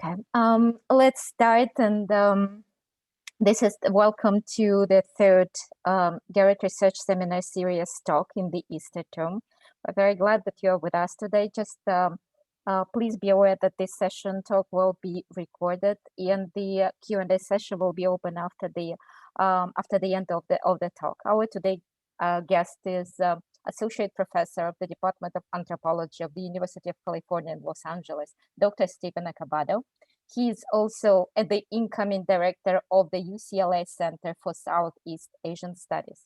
Okay, let's start. And this is welcome to the third Garrod Research Seminar Series talk in the Easter term. We're very glad that you're with us today. Just please be aware that this session talk will be recorded, and the Q&A session will be open after the end of the talk. Our today guest is Associate Professor of the Department of Anthropology of the University of California in Los Angeles, Dr. Stephen Acabado. He is also the incoming director of the UCLA Center for Southeast Asian Studies.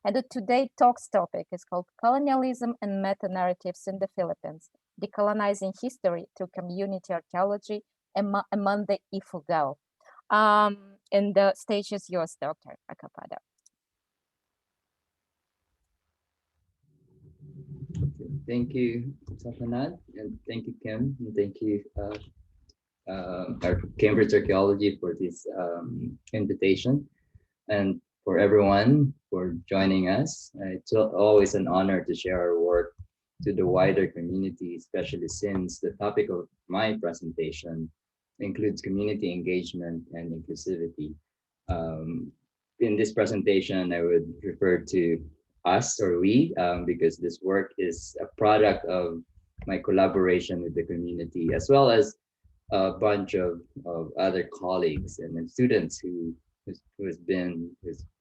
And the today talk's topic is called Colonialism and Meta-Narratives in the Philippines, Decolonizing History Through Community Archaeology among the Ifugao. And the stage is yours, Dr. Acabado. Thank you, Safanad, and thank you, Kim, and thank you, Cambridge Archaeology, for this invitation, and for everyone for joining us. It's always an honor to share our work to the wider community, especially since the topic of my presentation includes community engagement and inclusivity. In this presentation, I would refer to us, or we, because this work is a product of my collaboration with the community, as well as a bunch of other colleagues and students who's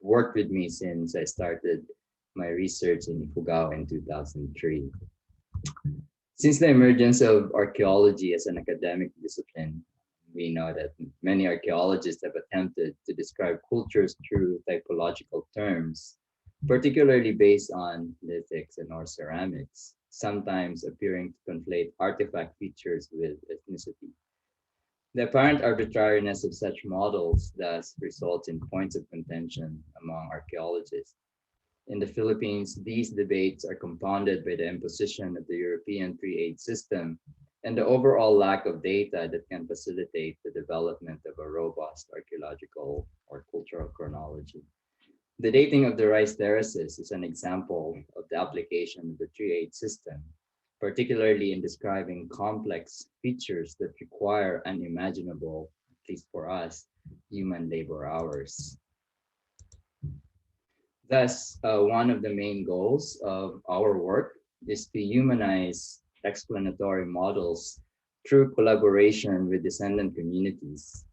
worked with me since I started my research in Ifugao in 2003. Since the emergence of archaeology as an academic discipline, we know that many archaeologists have attempted to describe cultures through typological terms, particularly based on lithics and or ceramics, sometimes appearing to conflate artifact features with ethnicity. The apparent arbitrariness of such models thus results in points of contention among archaeologists. In the Philippines, these debates are compounded by the imposition of the European pre-aid system and the overall lack of data that can facilitate the development of a robust archaeological or cultural chronology. The dating of the rice terraces is an example of the application of the pre-aid system, particularly in describing complex features that require unimaginable, at least for us, human labor hours. Thus, one of the main goals of our work is to humanize explanatory models through collaboration with descendant communities.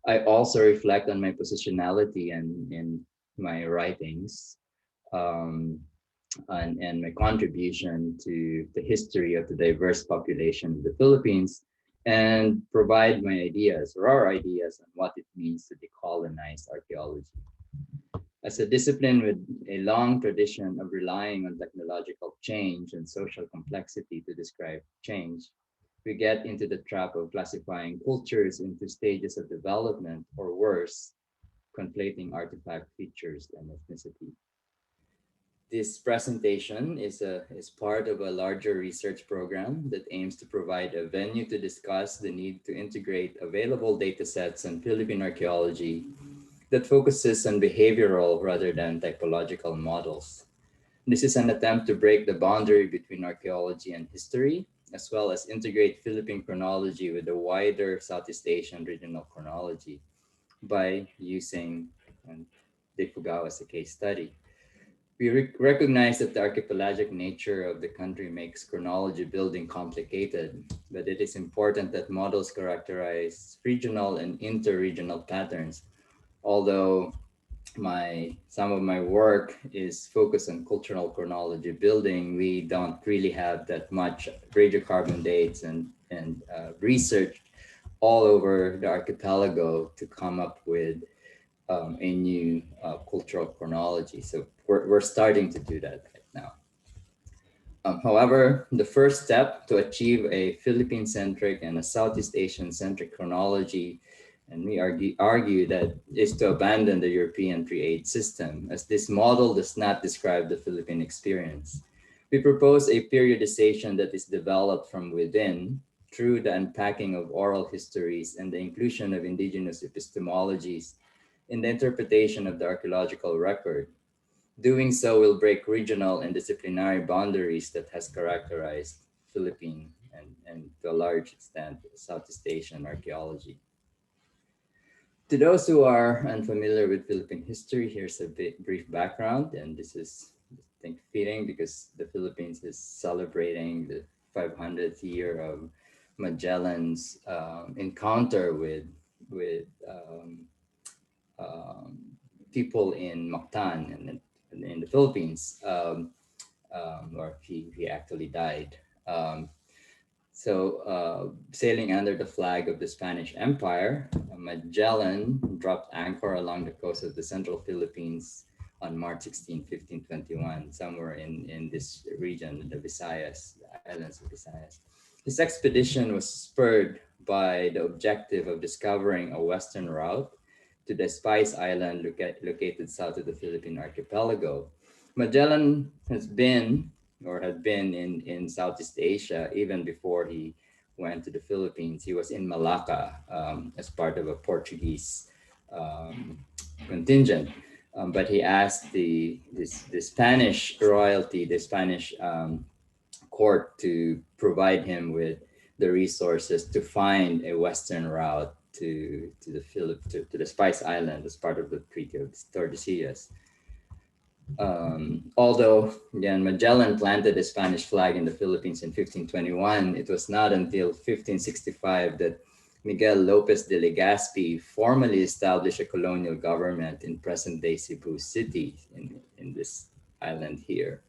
I also reflect on my positionality and in my writings and my contribution to the history of the diverse population of the Philippines, and provide my ideas or our ideas on what it means to decolonize archaeology. As a discipline with a long tradition of relying on technological change and social complexity to describe change, we get into the trap of classifying cultures into stages of development, or worse, conflating artifact features and ethnicity. This presentation is part of a larger research program that aims to provide a venue to discuss the need to integrate available datasets on Philippine archaeology that focuses on behavioral rather than typological models. This is an attempt to break the boundary between archaeology and history, as well as integrate Philippine chronology with the wider Southeast Asian regional chronology by using the Ifugao as a case study. We recognize that the archipelagic nature of the country makes chronology building complicated, but it is important that models characterize regional and interregional patterns. Although some of my work is focused on cultural chronology building, we don't really have that much radiocarbon dates and research all over the archipelago to come up with a new cultural chronology. So we're starting to do that right now. However, the first step to achieve a Philippine-centric and a Southeast Asian-centric chronology, and we argue that, is to abandon the European pre-aid system, as this model does not describe the Philippine experience. We propose a periodization that is developed from within through the unpacking of oral histories and the inclusion of indigenous epistemologies in the interpretation of the archaeological record. Doing so will break regional and disciplinary boundaries that has characterized Philippine and to a large extent, Southeast Asian archaeology. To those who are unfamiliar with Philippine history, here's a brief background, and this is, I think, fitting because the Philippines is celebrating the 500th year of Magellan's encounter with um, people in Mactan and in the Philippines, or he actually died. Sailing under the flag of the Spanish Empire, Magellan dropped anchor along the coast of the central Philippines on March 16, 1521, somewhere in this region, the Visayas, the islands of Visayas. His expedition was spurred by the objective of discovering a western route to the Spice Island located south of the Philippine archipelago. Magellan had been in Southeast Asia even before he went to the Philippines. He was in Malacca as part of a Portuguese um, contingent. But he asked the Spanish royalty, the Spanish court, to provide him with the resources to find a western route to the Spice Island as part of the Treaty of Tordesillas. Although again Magellan planted the Spanish flag in the Philippines in 1521, it was not until 1565 that Miguel Lopez de Legazpi formally established a colonial government in present-day Cebu City in this island here.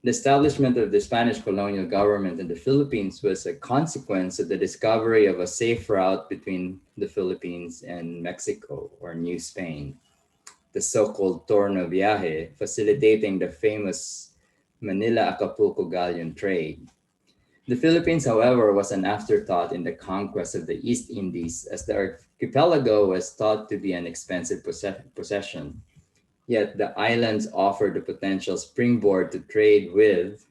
The establishment of the Spanish colonial government in the Philippines was a consequence of the discovery of a safe route between the Philippines and Mexico, or New Spain, the so-called Torno Viaje, facilitating the famous Manila-Acapulco galleon trade. The Philippines, however, was an afterthought in the conquest of the East Indies, as the archipelago was thought to be an expensive possession. Yet the islands offered the potential springboard to trade with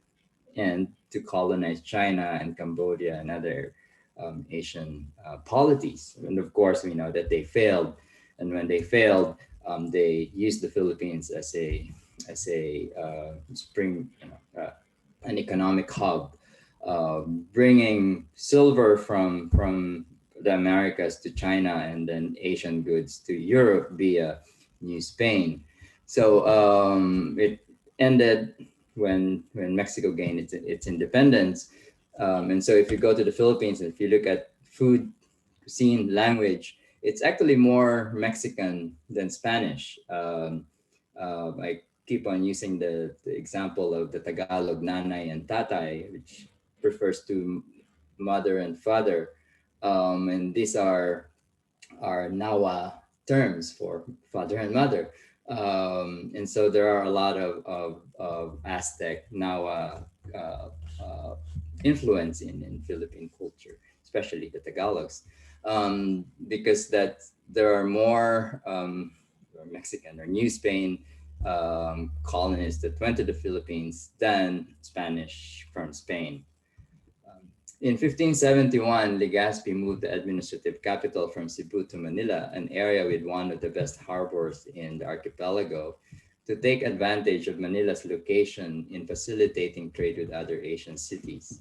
and to colonize China and Cambodia and other Asian polities. And of course, we know that they failed. And when they failed, they used the Philippines as a an economic hub, bringing silver from the Americas to China and then Asian goods to Europe via New Spain. So it ended when Mexico gained its independence. And so if you go to the Philippines and if you look at food, cuisine, language, it's actually more Mexican than Spanish. I keep on using the example of the Tagalog nanay and tatay, which refers to mother and father. And these are Nawa terms for father and mother. And so there are a lot of Aztec Nawa influence in Philippine culture, especially the Tagalogs, because that there are more Mexican or New Spain colonists that went to the Philippines than Spanish from Spain. In 1571, Legazpi moved the administrative capital from Cebu to Manila, an area with one of the best harbors in the archipelago, to take advantage of Manila's location in facilitating trade with other Asian cities.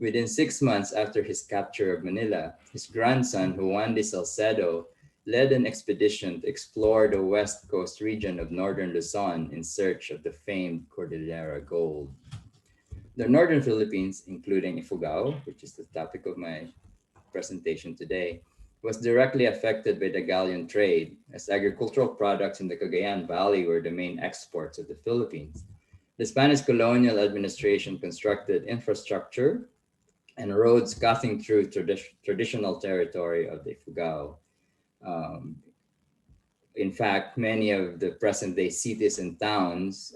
Within 6 months after his capture of Manila, his grandson, Juan de Salcedo, led an expedition to explore the west coast region of northern Luzon in search of the famed Cordillera gold. The northern Philippines, including Ifugao, which is the topic of my presentation today, was directly affected by the galleon trade, as agricultural products in the Cagayan Valley were the main exports of the Philippines. The Spanish colonial administration constructed infrastructure and roads cutting through traditional territory of the Ifugao. Um, in fact, many of the present-day cities and towns,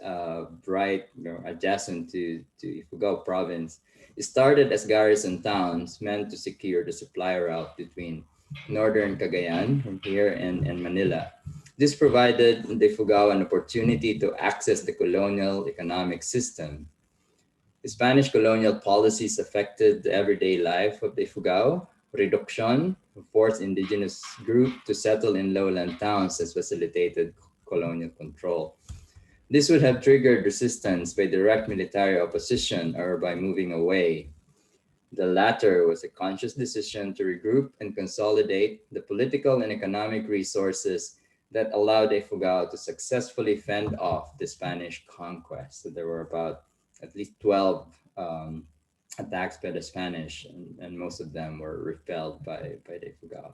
right, adjacent to Ifugao province, started as garrison towns meant to secure the supply route between northern Cagayan from here and Manila. This provided the Ifugao an opportunity to access the colonial economic system. The Spanish colonial policies affected the everyday life of the Ifugao. Reduction forced indigenous group to settle in lowland towns as facilitated colonial control. This would have triggered resistance by direct military opposition or by moving away. The latter was a conscious decision to regroup and consolidate the political and economic resources that allowed Ifugao to successfully fend off the Spanish conquest. So there were about at least 12 attacks by the Spanish, and most of them were repelled by the Ifugao.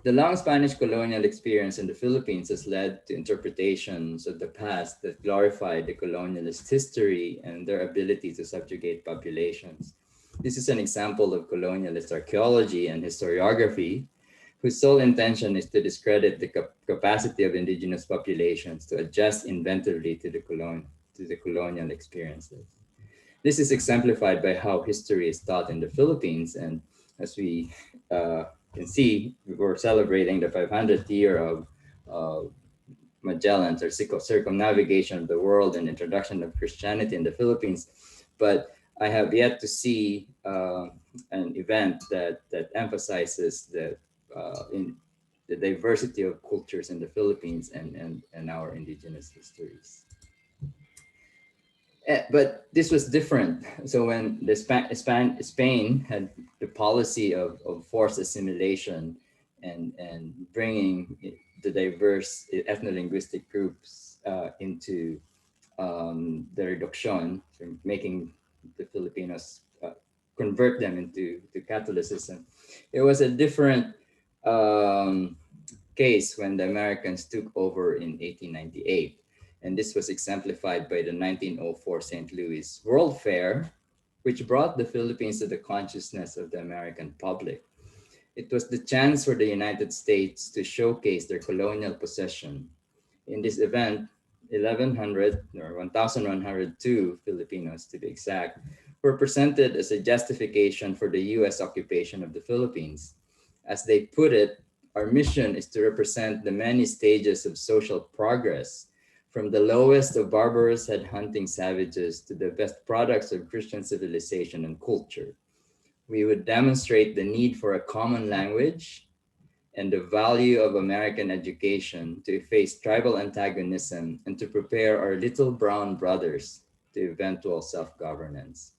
The long Spanish colonial experience in the Philippines has led to interpretations of the past that glorify the colonialist history and their ability to subjugate populations. This is an example of colonialist archaeology and historiography, whose sole intention is to discredit the capacity of indigenous populations to adjust inventively to the colonial experiences. This is exemplified by how history is taught in the Philippines. And as we can see, we're celebrating the 500th year of Magellan's or circumnavigation of the world and introduction of Christianity in the Philippines. But I have yet to see an event that emphasizes in the diversity of cultures in the Philippines and our indigenous histories. But this was different. So when Spain had the policy of forced assimilation and bringing the diverse ethnolinguistic groups into the reduction, so making the Filipinos convert them into Catholicism, it was a different um, case when the Americans took over in 1898. And this was exemplified by the 1904 St. Louis World Fair, which brought the Philippines to the consciousness of the American public. It was the chance for the United States to showcase their colonial possession. In this event, 1,100 or 1,102 Filipinos, to be exact, were presented as a justification for the US occupation of the Philippines. As they put it, our mission is to represent the many stages of social progress, from the lowest of barbarous head hunting savages to the best products of Christian civilization and culture. We would demonstrate the need for a common language and the value of American education to face tribal antagonism and to prepare our little brown brothers to eventual self governance.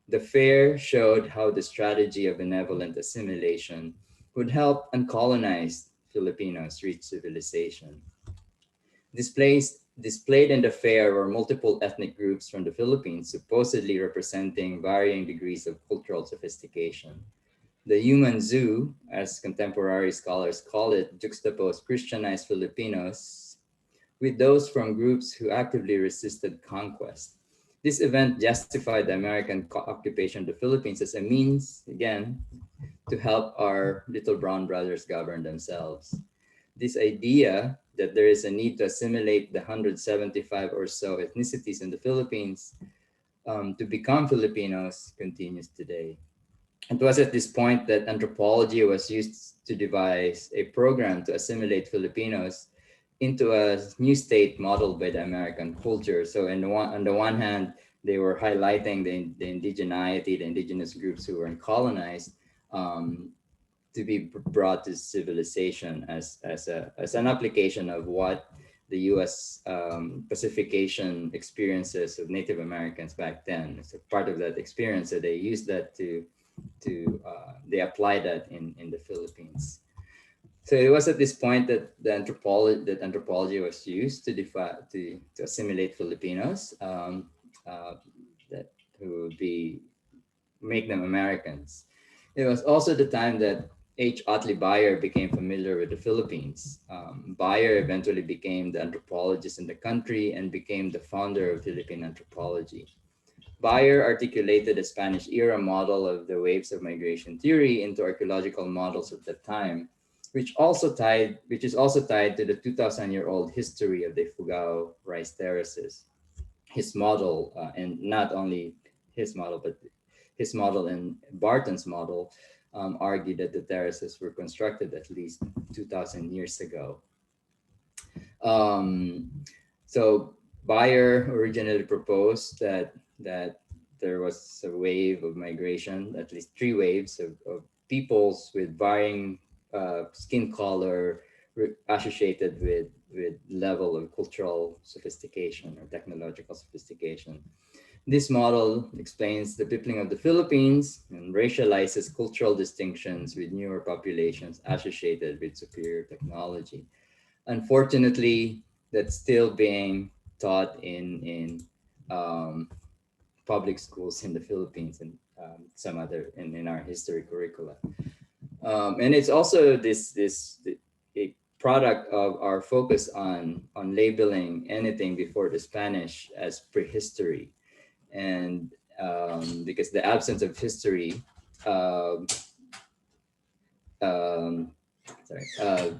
The fair showed how the strategy of benevolent assimilation would help uncolonized Filipinos reach civilization. Displayed in the fair were multiple ethnic groups from the Philippines, supposedly representing varying degrees of cultural sophistication. The human zoo, as contemporary scholars call it, juxtaposed Christianized Filipinos with those from groups who actively resisted conquest. This event justified the American occupation of the Philippines as a means, again, to help our little brown brothers govern themselves. This idea that there is a need to assimilate the 175 or so ethnicities in the Philippines to become Filipinos continues today. It was at this point that anthropology was used to devise a program to assimilate Filipinos into a new state modeled by the American culture. So on the one hand, they were highlighting the indigeneity, the indigenous groups who were colonized, um, to be brought to civilization as an application of what the U.S. Pacification experiences of Native Americans back then. So part of that experience, so they used that they apply that in the Philippines. So it was at this point that anthropology was used to assimilate Filipinos, that who would be make them Americans. It was also the time that H. Otley Beyer became familiar with the Philippines. Beyer eventually became the anthropologist in the country and became the founder of Philippine anthropology. Beyer articulated a Spanish era model of the waves of migration theory into archaeological models of the time, which is also tied to the 2,000-year-old history of the Ifugao rice terraces. His model, and not only his model, but his model and Barton's model, argued that the terraces were constructed at least 2,000 years ago. Um, so Beyer originally proposed that there was a wave of migration, at least three waves of peoples with varying skin color associated with level of cultural sophistication or technological sophistication. This model explains the peopling of the Philippines and racializes cultural distinctions with newer populations associated with superior technology. Unfortunately, that's still being taught in um, public schools in the Philippines and some other in our history curricula. And it's also a product of our focus on labeling anything before the Spanish as prehistory, and because the absence of history, um, um, sorry,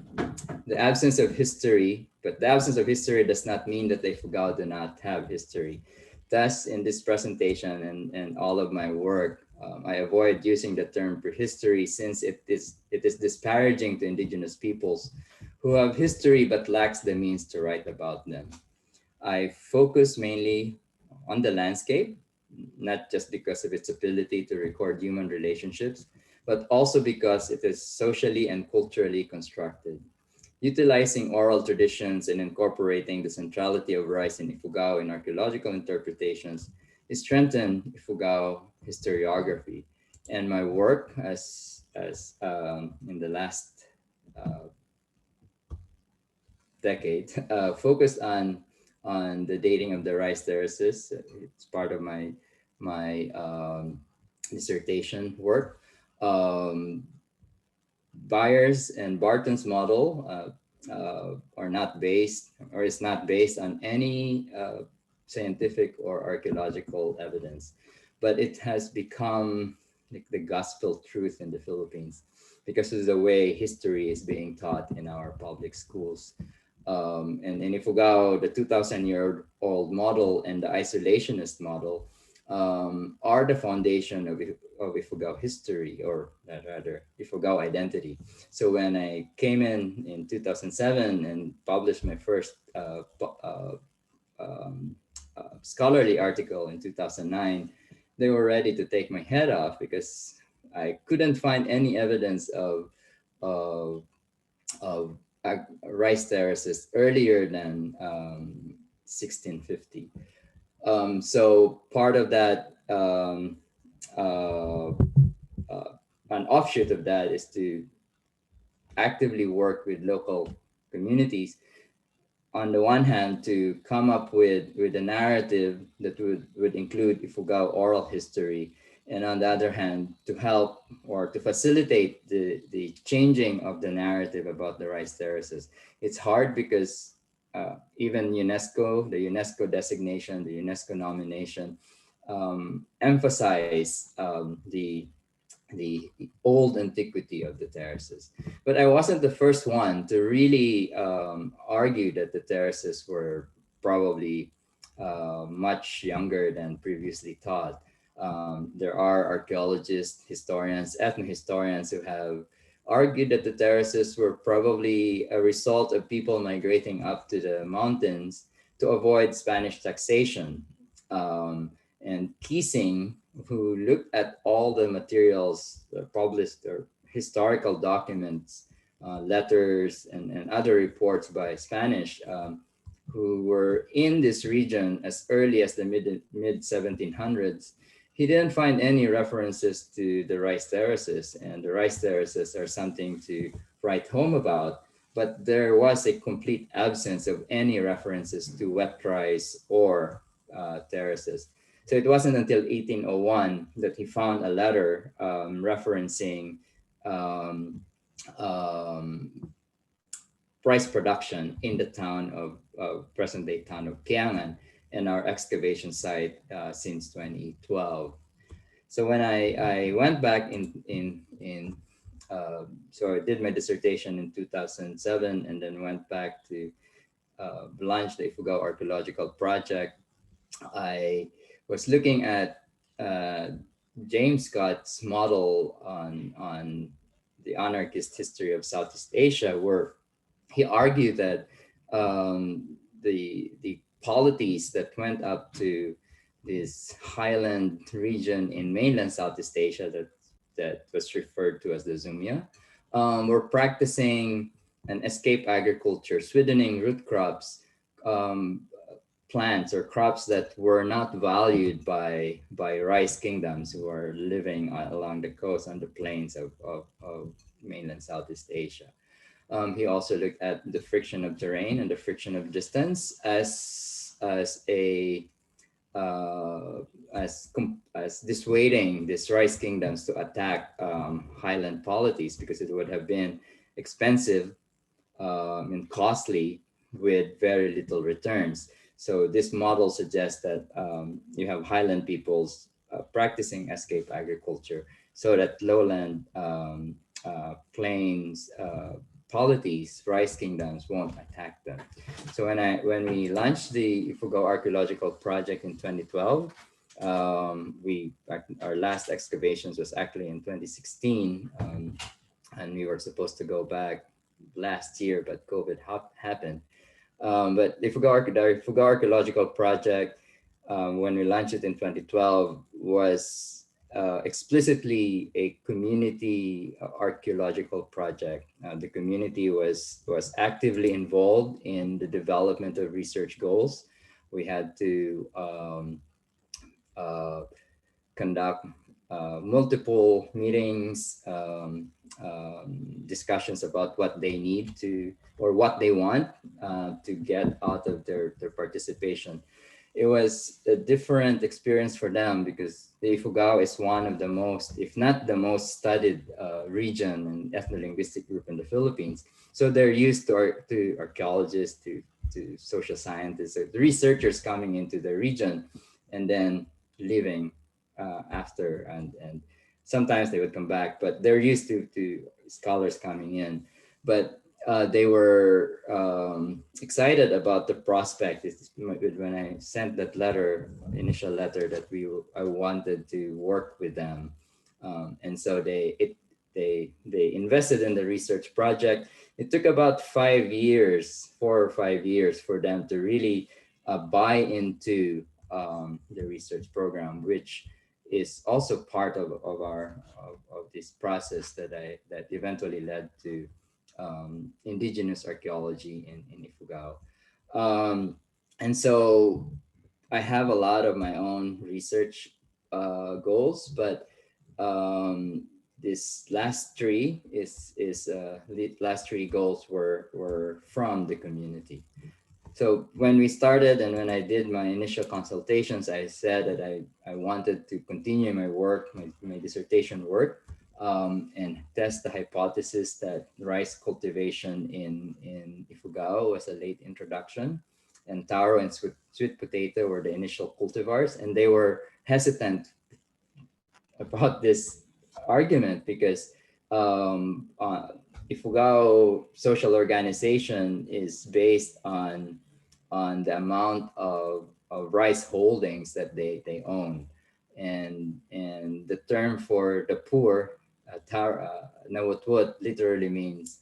the absence of history, but the absence of history does not mean that the Ifugao do not have history. Thus, in this presentation and all of my work, I avoid using the term prehistory since it is disparaging to indigenous peoples who have history but lacks the means to write about them. I focus mainly on the landscape, not just because of its ability to record human relationships, but also because it is socially and culturally constructed. Utilizing oral traditions and incorporating the centrality of rice in Ifugao in archaeological interpretations is strengthened Ifugao historiography. And my work as in the last uh, decade focused on the dating of the rice terraces. It's part of my dissertation work. Um, Byers and Barton's model are not based or is not based on any scientific or archaeological evidence, but it has become like the gospel truth in the Philippines because of the way history is being taught in our public schools. And in Ifugao, the 2,000-year-old model and the isolationist model are the foundation of Ifugao history, or rather, Ifugao identity. So when I came in 2007 and published my first um, scholarly article in 2009, they were ready to take my head off because I couldn't find any evidence of of rice terraces earlier than 1650. So part of that, uh, an offshoot of that is to actively work with local communities. On the one hand, to come up with a narrative that would include Ifugao oral history, and on the other hand, to help or to facilitate the changing of the narrative about the rice terraces. It's hard because even UNESCO, the UNESCO designation, the UNESCO nomination, emphasize the old antiquity of the terraces. But I wasn't the first one to really argue that the terraces were probably much younger than previously thought. There are archaeologists, historians, ethnohistorians who have argued that the terraces were probably a result of people migrating up to the mountains to avoid Spanish taxation. And Keesing, who looked at all the materials published or historical documents, letters, and other reports by Spanish who were in this region as early as the mid 1700s, he didn't find any references to the rice terraces, and the rice terraces are something to write home about. But there was a complete absence of any references to wet rice or terraces. So it wasn't until 1801 that he found a letter referencing um, um, rice production in the town of present day town of Kiangan and our excavation site since 2012. So when I went back so I did my dissertation in 2007 and then went back to launch the Ifugao Archaeological Project. I was looking at uh, James Scott's model on the anarchist history of Southeast Asia, where he argued that the polities that went up to this highland region in mainland Southeast Asia that was referred to as the Zumia were practicing an escape agriculture, sweetening root crops, um, plants or crops that were not valued by rice kingdoms who are living along the coast on the plains of mainland Southeast Asia. He also looked at the friction of terrain and the friction of distance as a as dissuading these rice kingdoms to attack highland polities, because it would have been expensive and costly with very little returns. So this model suggests that you have highland peoples practicing escape agriculture, so that lowland plains polities, rice kingdoms won't attack them. So when we launched the Ifugao Archaeological Project in 2012, our last excavations was actually in 2016, and we were supposed to go back last year, but COVID happened. But the Ifugao Archaeological Project, when we launched it in 2012, was explicitly a community archaeological project. The community was actively involved in the development of research goals. We had to uh, conduct multiple meetings, discussions about what they need to, or what they want to get out of their participation. It was a different experience for them because the Ifugao is one of the most, if not the most studied region and ethnolinguistic group in the Philippines. So they're used to archaeologists, to social scientists, so the researchers coming into the region and then leaving after, and sometimes they would come back, but they're used to scholars coming in. But they were excited about the prospect. When I sent that initial letter, that I wanted to work with them, and so they invested in the research project. It took about 5 years, 4 or 5 years, for them to really buy into the research program, which is also part of this process that eventually led to indigenous archaeology in Ifugao. Um, and so I have a lot of my own research goals, but um, this last three the last three goals were from the community. So when we started and when I did my initial consultations, I said that I wanted to continue my work, my dissertation work, and test the hypothesis that rice cultivation in Ifugao was a late introduction, and taro and sweet potato were the initial cultivars. And they were hesitant about this argument because Ifugao social organization is based on the amount of rice holdings that they own, and the term for the poor, nawutwut, literally means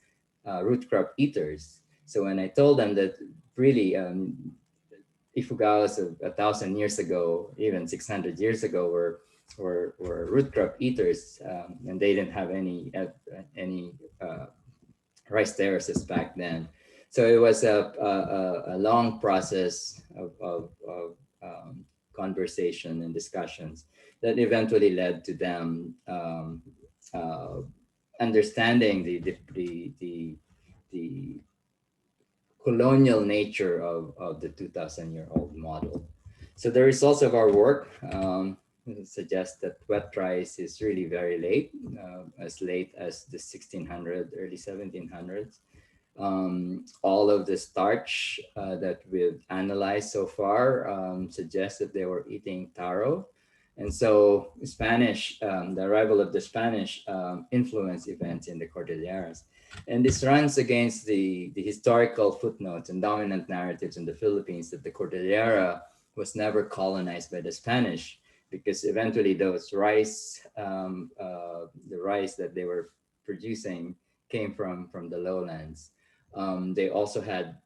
root crop eaters. So when I told them that really Ifugaos of 1,000 years ago, even 600 years ago, were root crop eaters, and they didn't have any rice terraces back then. So it was a long process of conversation and discussions that eventually led to them uh, understanding the colonial nature of the 2,000-year-old model. So the results of our work suggest that wet rice is really very as late as the 1600s, early 1700s. All of the starch that we've analyzed so far suggests that they were eating taro. And so the arrival of the Spanish influence events in the Cordilleras. And this runs against the historical footnotes and dominant narratives in the Philippines that the Cordillera was never colonized by the Spanish, because eventually those the rice that they were producing came from the lowlands. They also had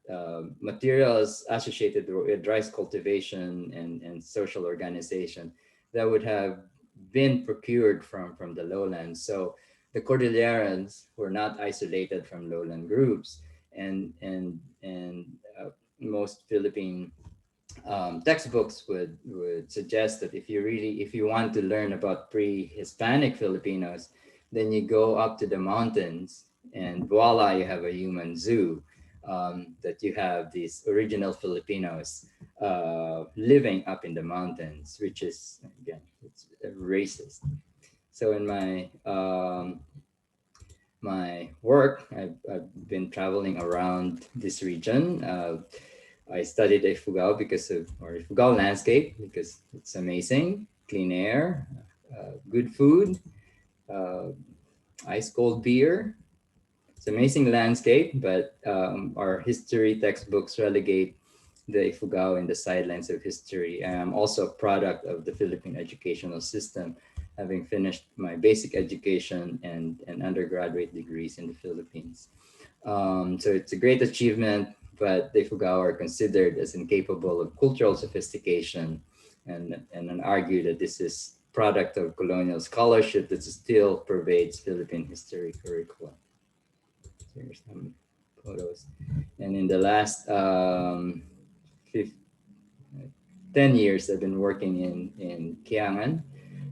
materials associated with rice cultivation and social organization that would have been procured from the lowlands. So the Cordillerans were not isolated from lowland groups, and most Philippine textbooks would suggest that if you want to learn about pre-Hispanic Filipinos, then you go up to the mountains and voila, you have a human zoo. That you have these original Filipinos living up in the mountains, which is again it's racist. So in my work, I've been traveling around this region. I studied Ifugao Ifugao landscape because it's amazing, clean air, good food, uh, ice cold beer. It's amazing landscape, but our history textbooks relegate the Ifugao in the sidelines of history. I'm also a product of the Philippine educational system, having finished my basic education and undergraduate degrees in the Philippines. So it's a great achievement, but the Ifugao are considered as incapable of cultural sophistication, and argue that this is product of colonial scholarship that still pervades Philippine history curriculum. So here's some photos. And in the last 10 years, I've been working in Kiangan.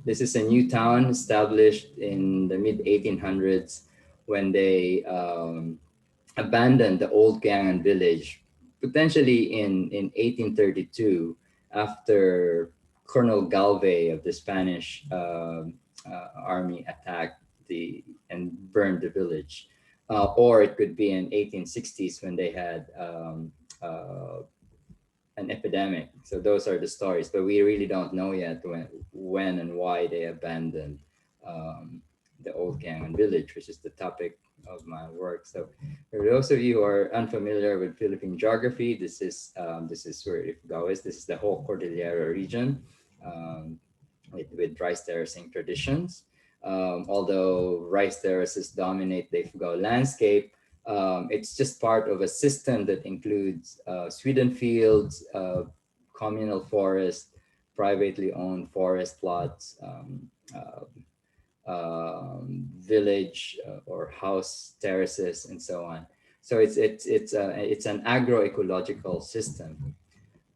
This is a new town established in the mid 1800s when they abandoned the old Kiangan village, potentially in 1832, after Colonel Galvez of the Spanish army attacked and burned the village. Or it could be in 1860s when they had an epidemic. So those are the stories, but we really don't know yet when and why they abandoned um, the old Gangan village, which is the topic of my work. So for those of you who are unfamiliar with Philippine geography, this is where Ifugao is. This is the whole Cordillera region um, with rice terracing traditions. Although rice terraces dominate the Ifugao landscape, it's just part of a system that includes Sweden fields, communal forest, privately owned forest plots, village or house terraces, and so on. So it's an agroecological system.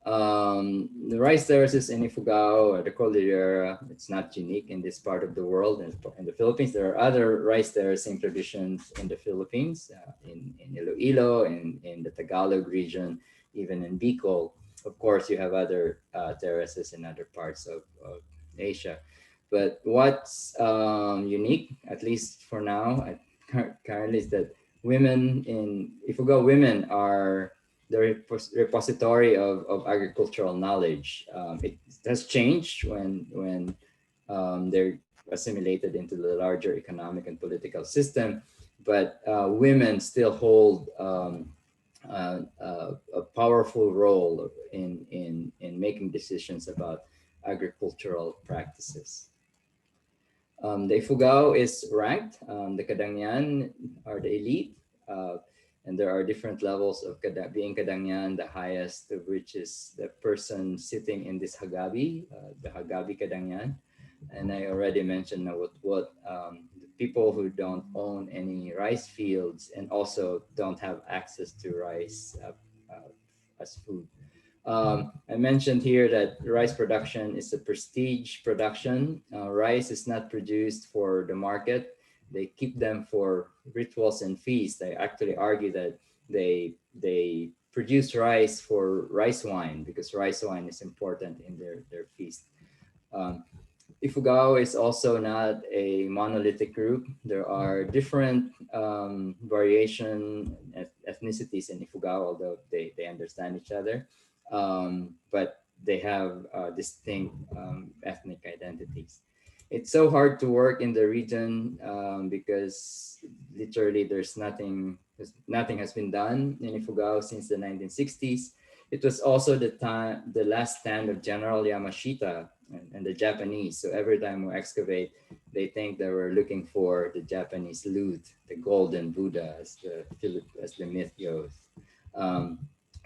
The rice terraces in Ifugao or the Cordillera, it's not unique in this part of the world. In the Philippines, there are other rice terracing traditions in the Philippines, in Iloilo, in the Tagalog region, even in Bicol. Of course, you have other terraces in other parts of Asia. But what's unique, at least for now, currently, is that women in Ifugao women are the repository of agricultural knowledge. It has changed when they're assimilated into the larger economic and political system, but women still hold a powerful role in making decisions about agricultural practices. The Ifugao is ranked. The Kadangyan are the elite. And there are different levels of being Kadangyan, the highest of which is the person sitting in this Hagabi, the Hagabi Kadangyan. And I already mentioned what the people who don't own any rice fields and also don't have access to rice as food. I mentioned here that rice production is a prestige production. Rice is not produced for the market. They keep them for rituals and feasts. I actually argue that they produce rice for rice wine because rice wine is important in their feast. Um, Ifugao is also not a monolithic group. There are different variation ethnicities in Ifugao, although they understand each other. But they have distinct ethnic identities. It's so hard to work in the region because literally nothing has been done in Ifugao since the 1960s. It was also the last stand of General Yamashita and the Japanese. So every time we excavate, they think that we're looking for the Japanese loot, the golden Buddha, as the myth goes. Um,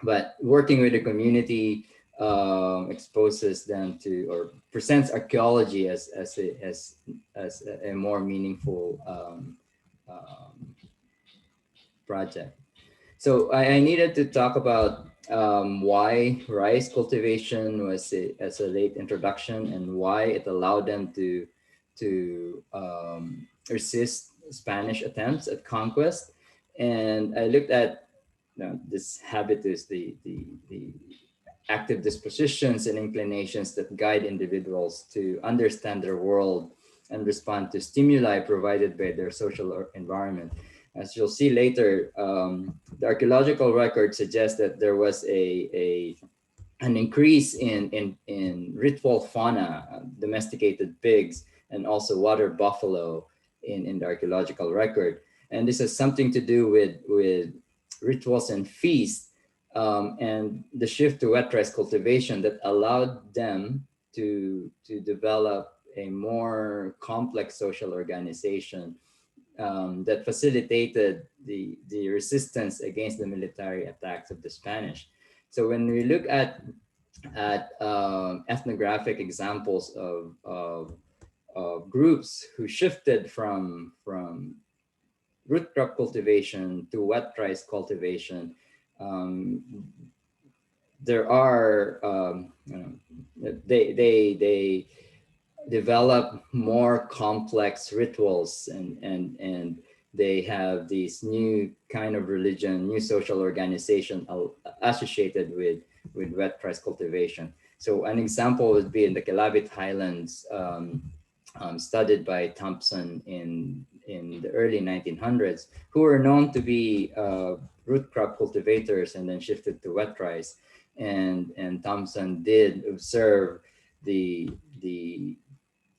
but working with the community exposes them to or presents archaeology as a more meaningful project. So I needed to talk about why rice cultivation was as a late introduction and why it allowed them to resist Spanish attempts at conquest. And I looked at this habitus, the active dispositions and inclinations that guide individuals to understand their world and respond to stimuli provided by their social environment. As you'll see later, the archaeological record suggests that there was an increase in ritual fauna, domesticated pigs, and also water buffalo in the archaeological record. And this has something to do with rituals and feasts, and the shift to wet rice cultivation that allowed them to develop a more complex social organization that facilitated the resistance against the military attacks of the Spanish. So when we look at ethnographic examples of groups who shifted from root crop cultivation to wet rice cultivation, um, there are they develop more complex rituals, and they have these new kind of religion, new social organization associated with wet rice cultivation. So an example would be in the Kelabit Highlands, studied by Thompson in the early 1900s, who were known to be root crop cultivators and then shifted to wet rice. And Thompson did observe the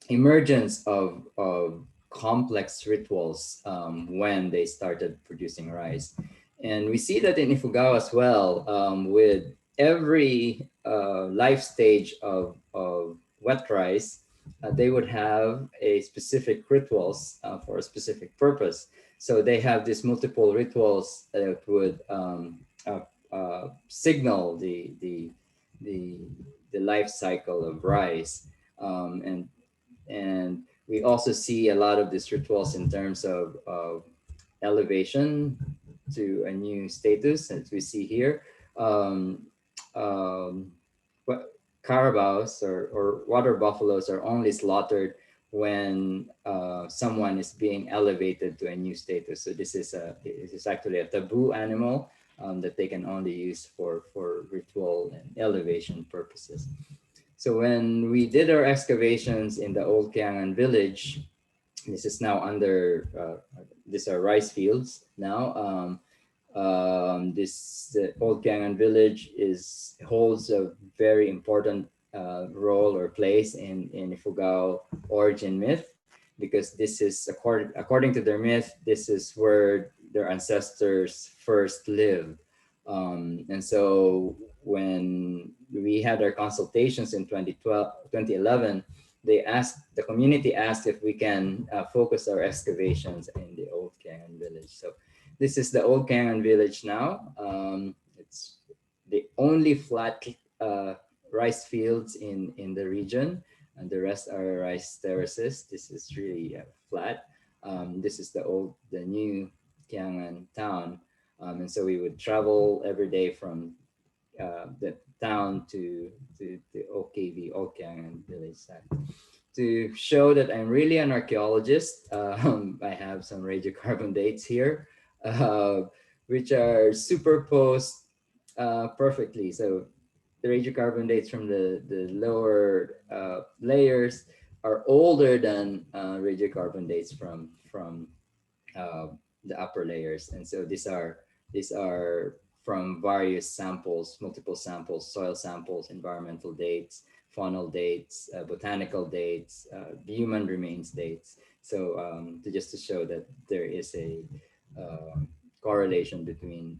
emergence of complex rituals when they started producing rice. And we see that in Ifugao as well, with every life stage of wet rice, they would have a specific rituals for a specific purpose. So they have these multiple rituals that would signal the the life cycle of rice, and we also see a lot of these rituals in terms of elevation to a new status, as we see here. Um, um, Carabaos or water buffaloes are only slaughtered when someone is being elevated to a new status. So this is actually a taboo animal that they can only use for ritual and elevation purposes. So when we did our excavations in the old Kiangan village, this is now under, these are rice fields now. The old Kiangan village holds a very important role or place in Ifugao origin myth, because this is, according to their myth, this is where their ancestors first lived. And so when we had our consultations in 2011, the community asked if we can focus our excavations in the old Kiangan village. So this is the old Kiangan village now. It's the only flat rice fields in the region, and the rest are rice terraces. This is really flat. This is the new Kiangan town. And so we would travel every day from the town to the OKV, Old Kiangan village site. To show that I'm really an archaeologist, I have some radiocarbon dates here, which are superposed perfectly. So the radiocarbon dates from the lower layers are older than radiocarbon dates from uh, the upper layers. And so these are from various samples, multiple samples, soil samples, environmental dates, faunal dates, botanical dates, human remains dates. So just to show that there is a correlation between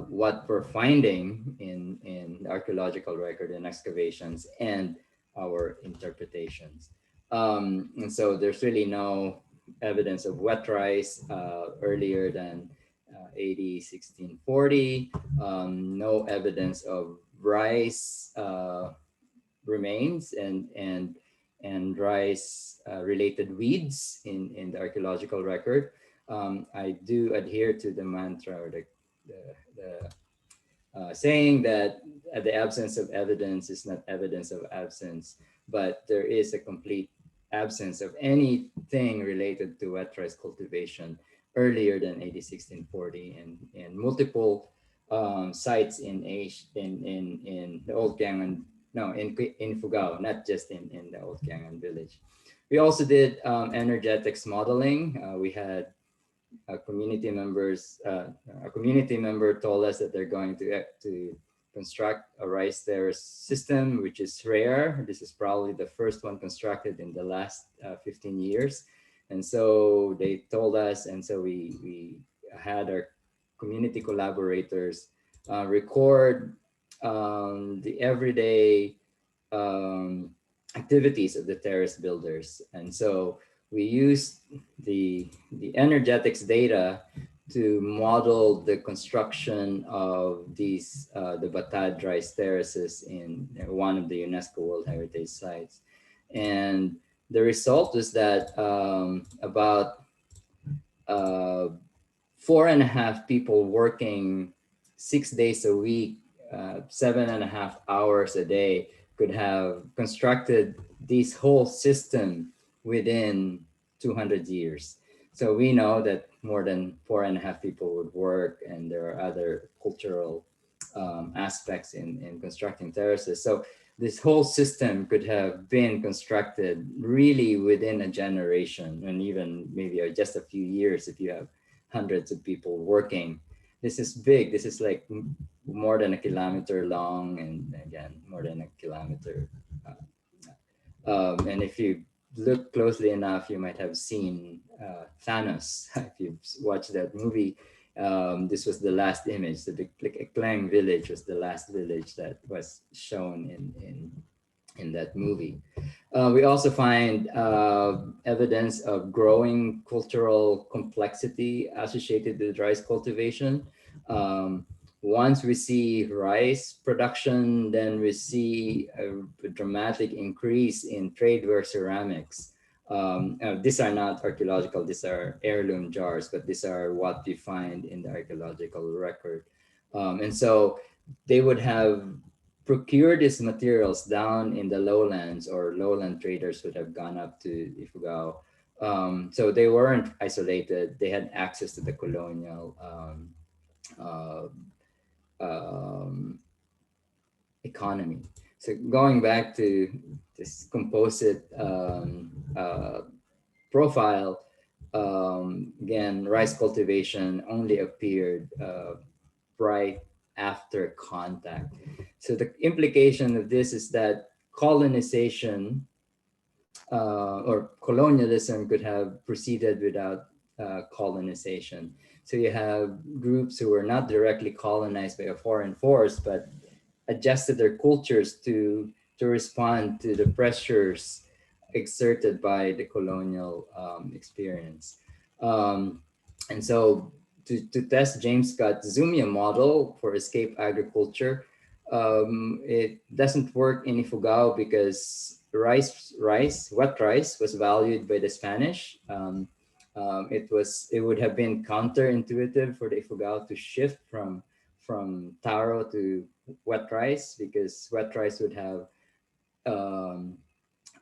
what we're finding in the archaeological record and excavations and our interpretations. And so there's really no evidence of wet rice earlier than 80, 1640. No evidence of rice remains, and and rice related weeds in the archaeological record. I do adhere to the mantra or the saying that the absence of evidence is not evidence of absence, but there is a complete absence of anything related to wet rice cultivation earlier than AD 1640, and multiple sites in Asia, in the Old Gangan, no, in Fugao, not just in the Old Gangan village. We also did energetics modeling. We had community members, a community member told us that they're going to construct a rice terrace system, which is rare. This is probably the first one constructed in the last 15 years. And so they told us, and so we had our community collaborators record the everyday um, activities of the terrace builders. And so we used the energetics data to model the construction of these the Batad rice terraces in one of the UNESCO World Heritage Sites. And the result was that about uh, 4.5 people working 6 days a week, 7.5 hours a day, could have constructed this whole system within 200 years. So we know that more than 4.5 people would work, and there are other cultural aspects in constructing terraces. So this whole system could have been constructed really within a generation, and even maybe just a few years if you have hundreds of people working. This is big. This is like more than a kilometer long, and again, more than a kilometer. And if you look closely enough, you might have seen Thanos. If you've watched that movie, this was the last image. The Klang village was the last village that was shown in that movie. We also find evidence of growing cultural complexity associated with rice cultivation. Um, Once we see rice production, then we see a dramatic increase in tradeware ceramics. These are not archaeological, these are heirloom jars, but these are what we find in the archaeological record. And so they would have procure these materials down in the lowlands, or lowland traders would have gone up to Ifugao. So they weren't isolated. They had access to the colonial uh, um, economy. So going back to this composite profile, again, rice cultivation only appeared right after contact. So the implication of this is that colonization or colonialism could have proceeded without colonization. So you have groups who were not directly colonized by a foreign force, but adjusted their cultures to respond to the pressures exerted by the colonial experience. Um, and so to test James Scott's Zumia model for escape agriculture, it doesn't work in Ifugao because wet rice was valued by the Spanish. It would have been counterintuitive for the Ifugao to shift from taro to wet rice, because wet rice would have um,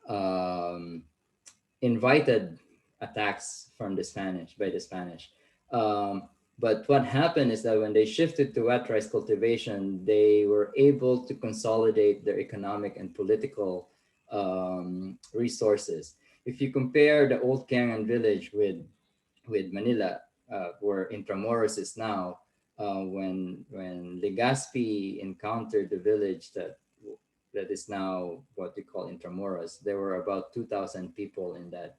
um, invited attacks from the Spanish by the Spanish. Um, but what happened is that when they shifted to wet rice cultivation, they were able to consolidate their economic and political resources. If you compare the old Kangan village with Manila, where Intramuros is now, when Legazpi encountered the village that is now what we call Intramuros, there were about 2,000 people in that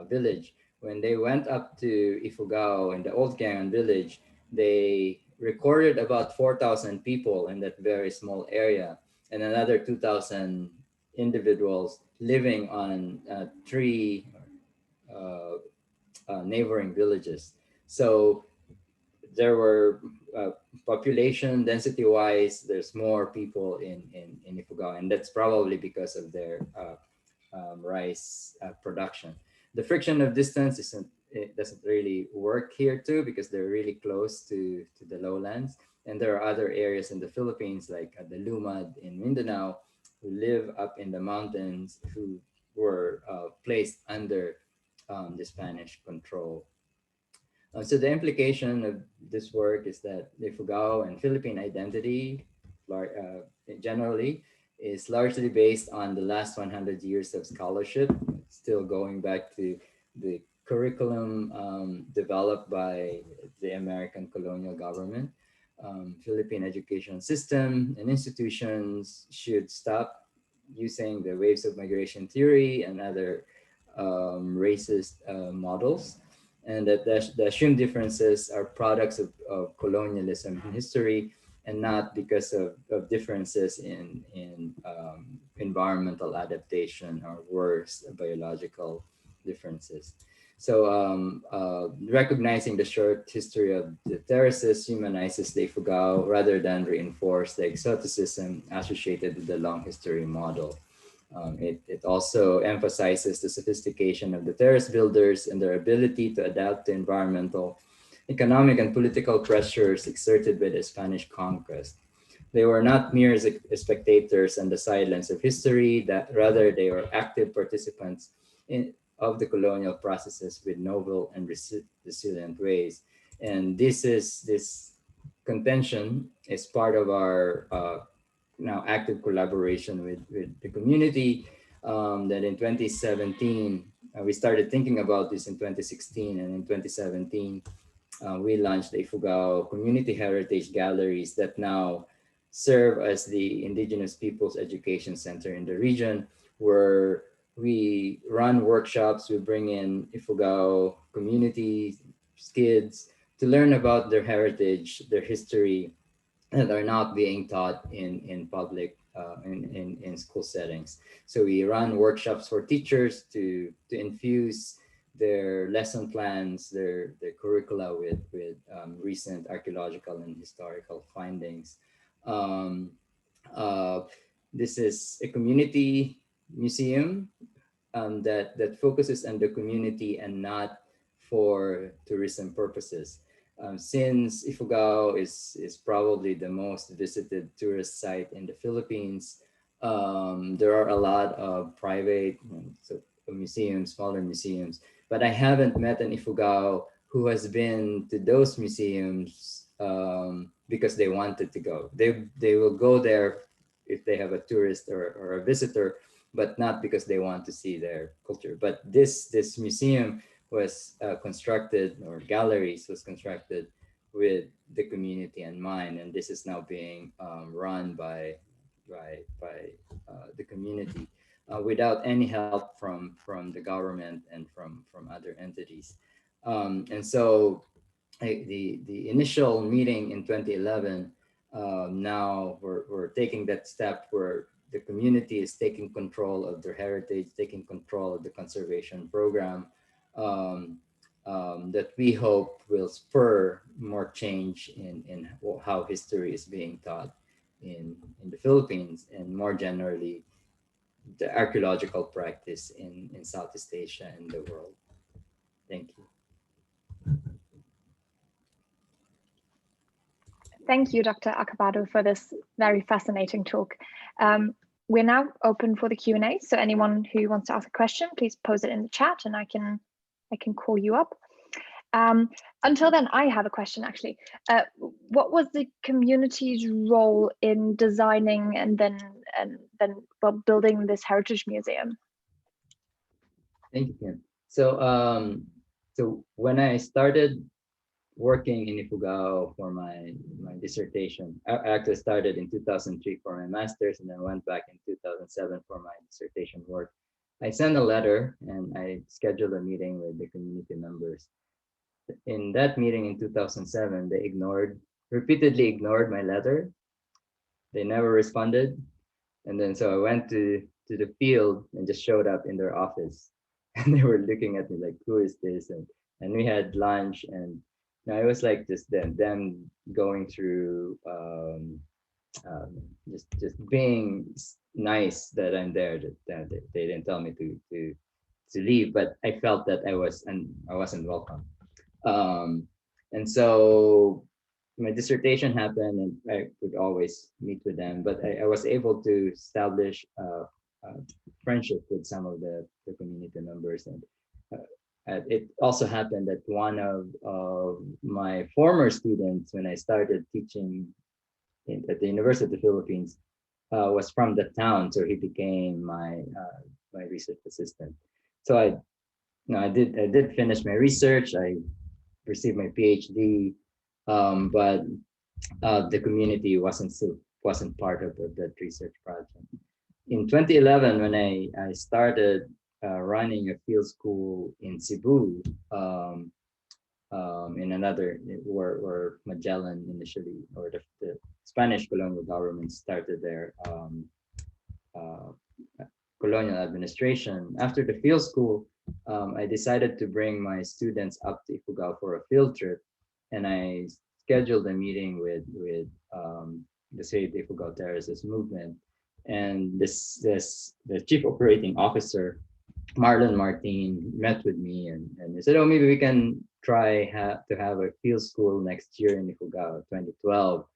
village. When they went up to Ifugao in the old Gangan village, they recorded about 4,000 people in that very small area, and another 2,000 individuals living on three uh, neighboring villages. So there were population density wise, there's more people in Ifugao, and that's probably because of their rice production. The friction of distance it doesn't really work here too, because they're really close to the lowlands. And there are other areas in the Philippines, like the Lumad in Mindanao, who live up in the mountains, who were placed under the Spanish control. So the implication of this work is that the Ifugao and Philippine identity, generally, is largely based on the last 100 years of scholarship, still going back to the curriculum developed by the American colonial government. Philippine education system and institutions should stop using the waves of migration theory and other racist models, and that the assumed differences are products of colonialism in history, and not because of differences in environmental adaptation or worse, biological differences. So recognizing the short history of the terraces humanizes the Ifugao rather than reinforce the exoticism associated with the long history model. It also emphasizes the sophistication of the terrace builders and their ability to adapt to environmental, economic, and political pressures exerted by the Spanish conquest. They were not mere spectators on the sidelines of history, that rather they were active participants of the colonial processes with novel and resilient ways. And this contention is part of our now active collaboration with the community, that in 2017, we started thinking about this in 2016, and in 2017, we launched the Ifugao Community Heritage Galleries that now serve as the Indigenous Peoples Education Center in the region, where we run workshops. We bring in Ifugao community kids to learn about their heritage, their history, that are not being taught in public in school settings. So we run workshops for teachers to infuse their lesson plans, their curricula with recent archaeological and historical findings. Um, uh, this is a community museum that focuses on the community and not for tourism purposes. Since Ifugao is probably the most visited tourist site in the Philippines, there are a lot of private museums, smaller museums, but I haven't met an Ifugao who has been to those museums because they wanted to go. They will go there if they have a tourist or a visitor, but not because they want to see their culture. But this museum was constructed, or galleries was constructed with the community in mind, and this is now being run by the community without any help from the government and from other entities. And so the initial meeting in 2011, now we're taking that step where the community is taking control of their heritage, taking control of the conservation program, um, that we hope will spur more change in how history is being taught in the Philippines, and more generally the archaeological practice in Southeast Asia and the world. Thank you. Thank you, Dr. Acabado, for this very fascinating talk. We're now open for the Q&A, so anyone who wants to ask a question, please pose it in the chat and I can call you up. Until then, I have a question actually. What was the community's role in designing and then building this heritage museum? Thank you, Kim. So when I started working in Ifugao for my dissertation, I actually started in 2003 for my master's, and then went back in 2007 for my dissertation work. I sent a letter and I scheduled a meeting with the community members. In that meeting in 2007, they repeatedly ignored my letter. They never responded. And then so I went to the field and just showed up in their office. And they were looking at me like, who is this? And we had lunch, and it was like just them going through just being nice that I'm there. That they didn't tell me to leave, but I felt that I wasn't welcome. Um, and so my dissertation happened, and I would always meet with them. But I was able to establish a friendship with some of the community members, and it also happened that one of my former students, when I started teaching at the University of the Philippines, was from the town, so he became my research assistant. So I did finish my research. I received my PhD, but the community wasn't part of that research project. In 2011, when I started running a field school in Cebu, in another where Magellan initially, or the Spanish colonial government started their uh, colonial administration. After the field school, I decided to bring my students up to Ifugao for a field trip, and I scheduled a meeting with the Save the Ifugao Terraces movement, and the chief operating officer, Marlon Martin, met with me, and he said, "Oh, maybe we can try to have a field school next year in Ifugao, 2012."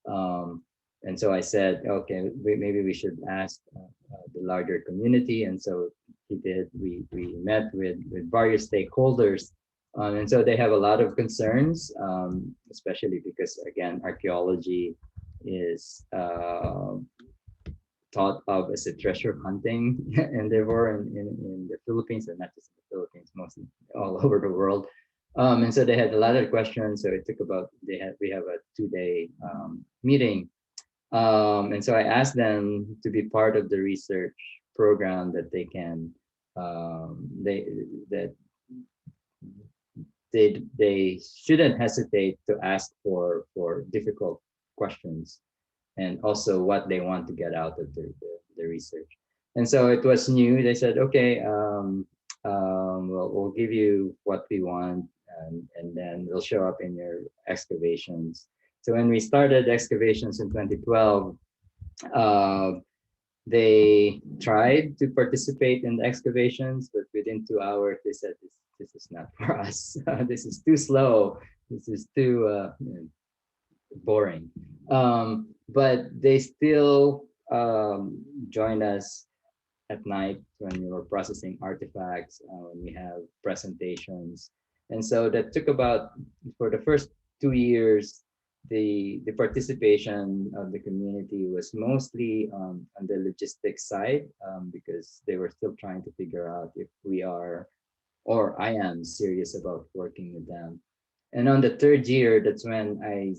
Um, and so I said, "Okay, maybe we should ask the larger community." And so he did. We met with various stakeholders, and so they have a lot of concerns, especially because again, archaeology is thought of as a treasure hunting endeavor in the Philippines, and not just in the Philippines, mostly all over the world. And so they had a lot of questions. So it took about we have a 2-day meeting, and so I asked them to be part of the research program that they can that they shouldn't hesitate to ask for difficult questions, and also what they want to get out of the research. And so it was new. They said, okay, we'll give you what we want, and then we'll show up in your excavations. So when we started excavations in 2012, uh, they tried to participate in the excavations, but within 2 hours, they said, this is not for us. This is too slow. This is too boring. But they still joined us at night when we were processing artifacts, when we have presentations. And so that took about, for the first 2 years, the participation of the community was mostly on the logistics side, because they were still trying to figure out if we are, or I am serious about working with them. And on the third year, that's when I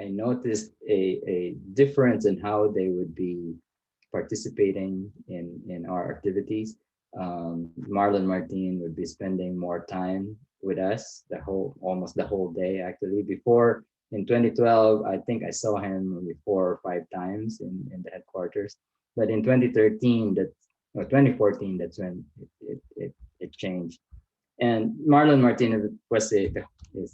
noticed a difference in how they would be participating in our activities. Marlon Martin would be spending more time with us, almost the whole day actually. Before, in 2012, I think I saw him maybe 4 or 5 times in the headquarters. But in 2013, 2014, that's when it changed. And Marlon Martinez was is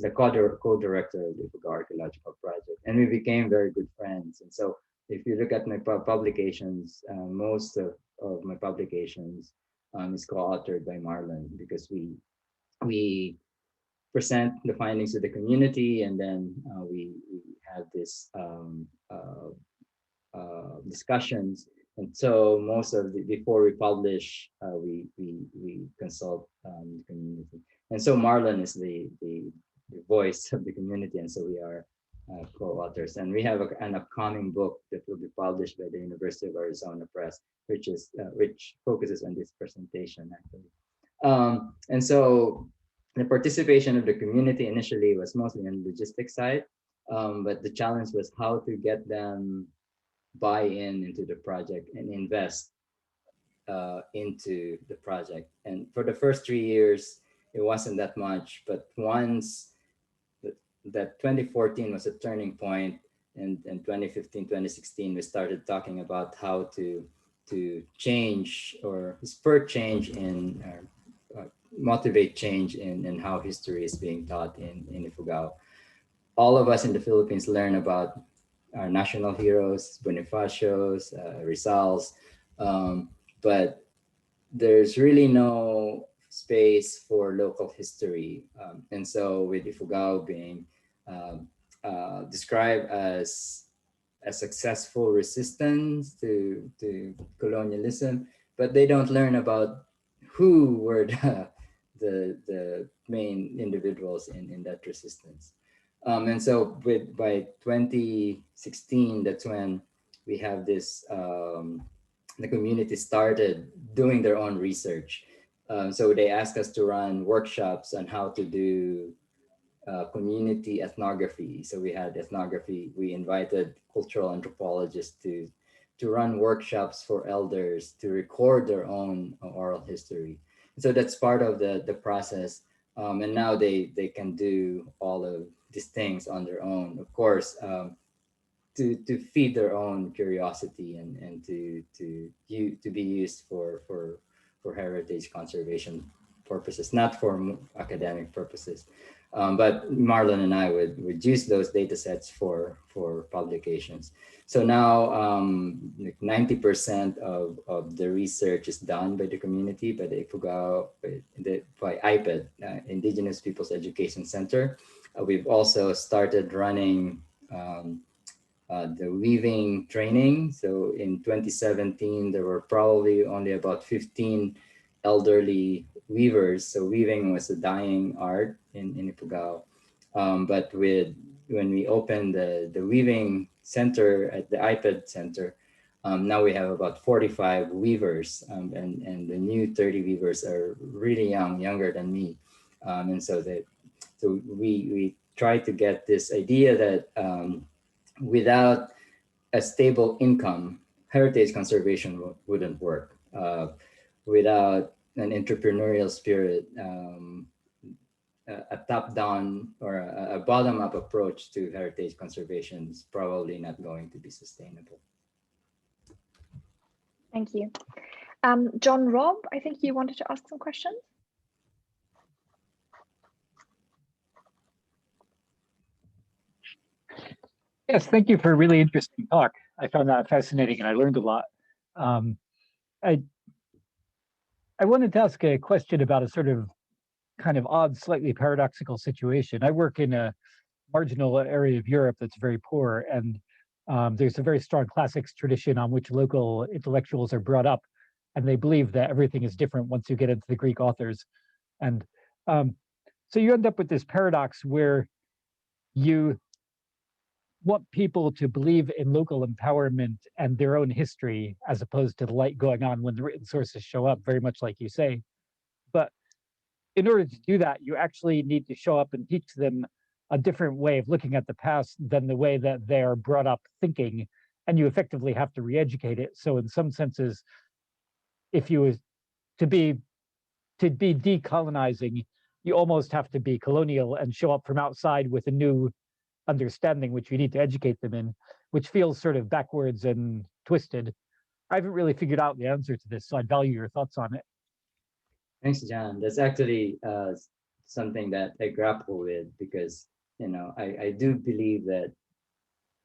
the co-director of the Ifugao Archaeological Project, and we became very good friends. And so, if you look at my publications, most of my publications is co-authored by Marlon, because we present the findings to the community, and then we have this discussions. And so most of before we publish, we consult the community. And so Marlon is the voice of the community, and so we are co-authors. And we have an upcoming book that will be published by the University of Arizona Press, which focuses on this presentation actually. And so the participation of the community initially was mostly on the logistics side, but the challenge was how to get them buy into the project and invest into the project. And for the first 3 years, it wasn't that much, but once that 2014 was a turning point, and 2015, 2016, we started talking about how to change or spur change in motivate change in how history is being taught in Ifugao. All of us in the Philippines learn about our national heroes, Bonifacio's, Rizal's, but there's really no space for local history. And so with Ifugao being described as a successful resistance to colonialism, but they don't learn about who were the main individuals in that resistance. And so by 2016, that's when we have this, the community started doing their own research. So they asked us to run workshops on how to do community ethnography. So we had ethnography. We invited cultural anthropologists to run workshops for elders to record their own oral history. So that's part of the process. And now they can do all of these things on their own, of course, to feed their own curiosity and to be used for heritage conservation purposes, not for academic purposes. But Marlon and I would use those data sets for publications. So now 90% of the research is done by the community, by the Ifugao, by IPED, Indigenous Peoples Education Center. We've also started running the weaving training. So in 2017, there were probably only about 15 elderly weavers. So weaving was a dying art in Ifugao. But when we opened the weaving center at the IPED Center, now we have about 45 weavers, and the new 30 weavers are really young, younger than me. And so we try to get this idea that without a stable income, heritage conservation wouldn't work. Without an entrepreneurial spirit, a top-down or a bottom-up approach to heritage conservation is probably not going to be sustainable. Thank you. John Robb, I think you wanted to ask some questions. Yes, thank you for a really interesting talk. I found that fascinating and I learned a lot. I wanted to ask a question about a sort of kind of odd, slightly paradoxical situation. I work in a marginal area of Europe that's very poor, and there's a very strong classics tradition on which local intellectuals are brought up, and they believe that everything is different once you get into the Greek authors. And so you end up with this paradox where you want people to believe in local empowerment and their own history, as opposed to the light going on when the written sources show up, very much like you say. But in order to do that, you actually need to show up and teach them a different way of looking at the past than the way that they are brought up thinking, and you effectively have to re-educate it. So in some senses, if you was to be decolonizing, you almost have to be colonial and show up from outside with a new understanding, which you need to educate them in, which feels sort of backwards and twisted. I haven't really figured out the answer to this, so I'd value your thoughts on it. Thanks, John. That's actually something that I grapple with, because I do believe that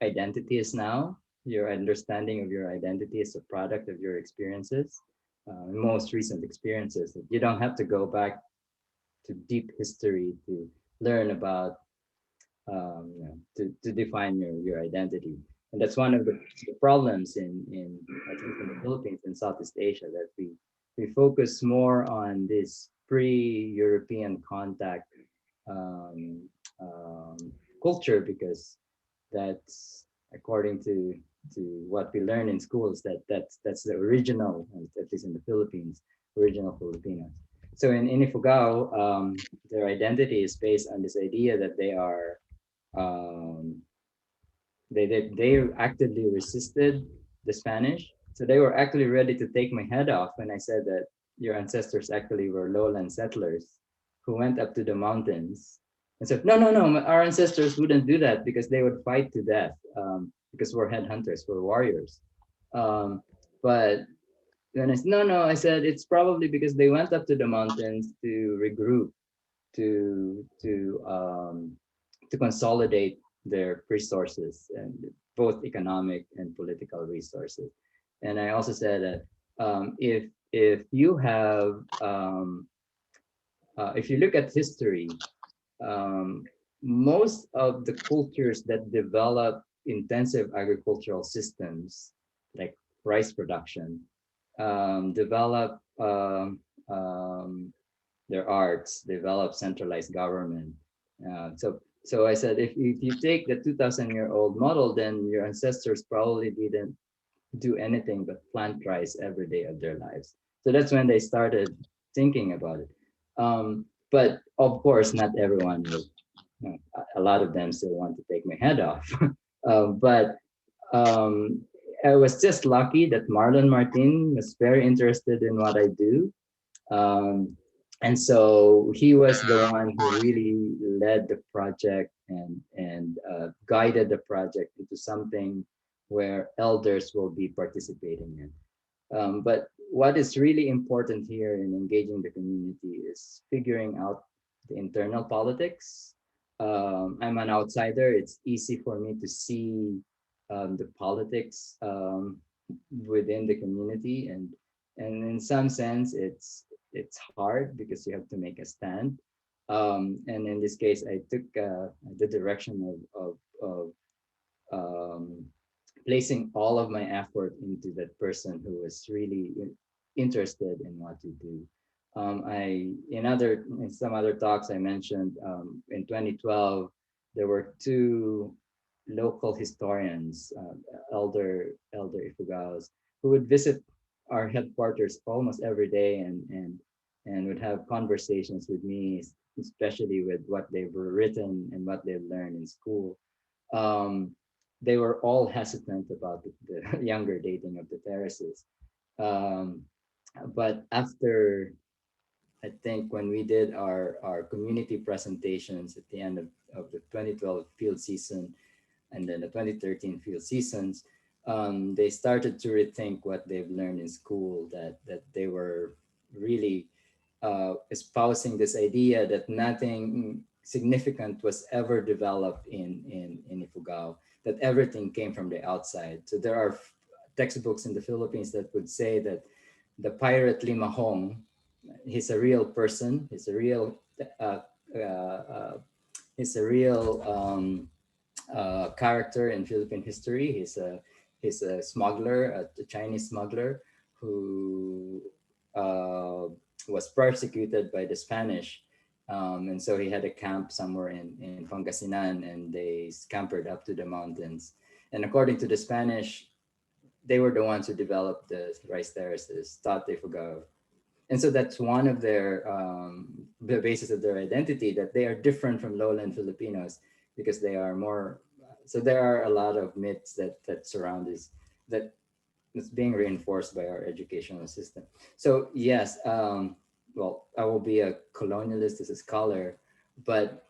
identity is now. Your understanding of your identity is a product of your experiences, most recent experiences. You don't have to go back to deep history to learn about, to define your identity. And that's one of the problems in I think in the Philippines and Southeast Asia, that we focus more on this pre-European contact culture, because that's, according to what we learn in schools, that's the original, at least in the Philippines, original Filipinos. So in Ifugao, their identity is based on this idea that they are they actively resisted the Spanish. So they were actually ready to take my head off when I said that your ancestors actually were lowland settlers who went up to the mountains and said, no, our ancestors wouldn't do that, because they would fight to death, because we're headhunters, we're warriors. But then I said, no, I said, it's probably because they went up to the mountains to regroup, to consolidate their resources, and both economic and political resources. And I also said that if you have if you look at history, um, most of the cultures that develop intensive agricultural systems, like rice production, develop their arts, develop centralized government. So I said, if you take the 2,000-year-old model, then your ancestors probably didn't do anything but plant rice every day of their lives. So that's when they started thinking about it. But of course, not everyone will. A lot of them still want to take my head off. But I was just lucky that Marlon Martin was very interested in what I do. And so he was the one who really led the project and guided the project into something where elders will be participating in. But what is really important here in engaging the community is figuring out the internal politics. I'm an outsider. It's easy for me to see the politics within the community, and in some sense, it's hard because you have to make a stand. And in this case, I took the direction of placing all of my effort into that person who was really interested in what to do. In some other talks I mentioned in 2012 there were two local historians, elder Ifugaos, who would visit our headquarters almost every day and would have conversations with me, especially with what they've written and what they've learned in school. Um, they were all hesitant about the younger dating of the terraces. Um, but after, I think when we did our community presentations at the end of the 2012 field season and then the 2013 field seasons, they started to rethink what they've learned in school, that they were really espousing this idea that nothing significant was ever developed in Ifugao, that everything came from the outside. So there are textbooks in the Philippines that would say that the pirate Limahong, he's a real person, uh, uh, uh, he's a real character in Philippine history. He's a smuggler, a Chinese smuggler who was persecuted by the Spanish. And so he had a camp somewhere in Pangasinan, and they scampered up to the mountains. And according to the Spanish, they were the ones who developed the rice terraces, taught Ifugao. And so that's one of the basis of their identity, that they are different from lowland Filipinos because they are more. So there are a lot of myths that surround this, that is being reinforced by our educational system. So yes, well, I will be a colonialist as a scholar, but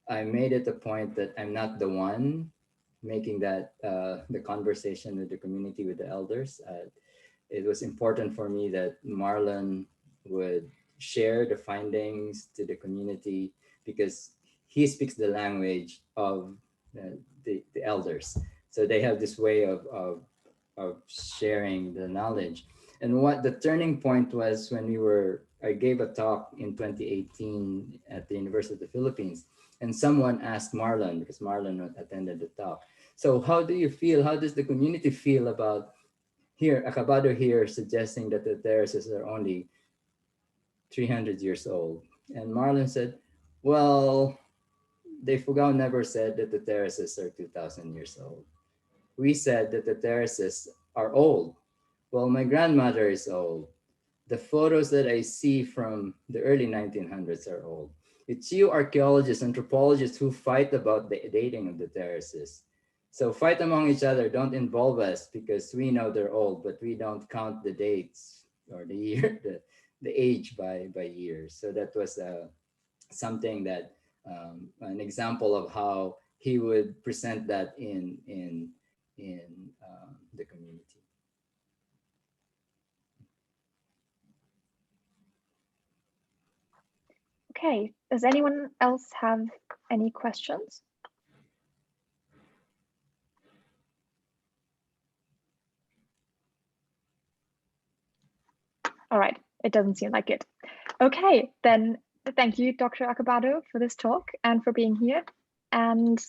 I made it a point that I'm not the one making that the conversation with the community, with the elders. It was important for me that Marlon would share the findings to the community because he speaks the language of the elders. So they have this way of sharing the knowledge. And what the turning point was when I gave a talk in 2018 at the University of the Philippines, and someone asked Marlon, because Marlon attended the talk, so how do you feel? How does the community feel about here, Acabado here suggesting that the terraces are only 300 years old? And Marlon said, well, the Ifugao never said that the terraces are 2,000 years old. We said that the terraces are old. Well, my grandmother is old. The photos that I see from the early 1900s are old. It's you archaeologists, anthropologists who fight about the dating of the terraces. So fight among each other, don't involve us because we know they're old, but we don't count the dates or the year, the age by years. So that was something that, an example of how he would present that in the community. Okay, does anyone else have any questions? All right, it doesn't seem like it. Okay, then thank you, Dr. Acabado, for this talk and for being here. And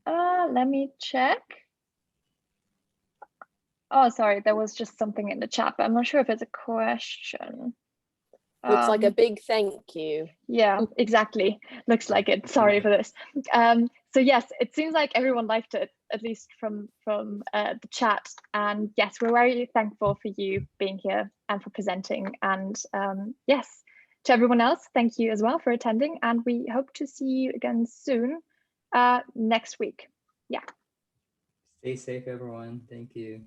let me check. Oh, sorry, there was just something in the chat, but I'm not sure if it's a question. Looks like a big thank you. Yeah, exactly. Looks like it. Sorry for this. So yes, it seems like everyone liked it, at least from the chat. And yes, we're very thankful for you being here and for presenting. And yes, to everyone else, thank you as well for attending. And we hope to see you again soon, next week. Yeah. Stay safe, everyone. Thank you.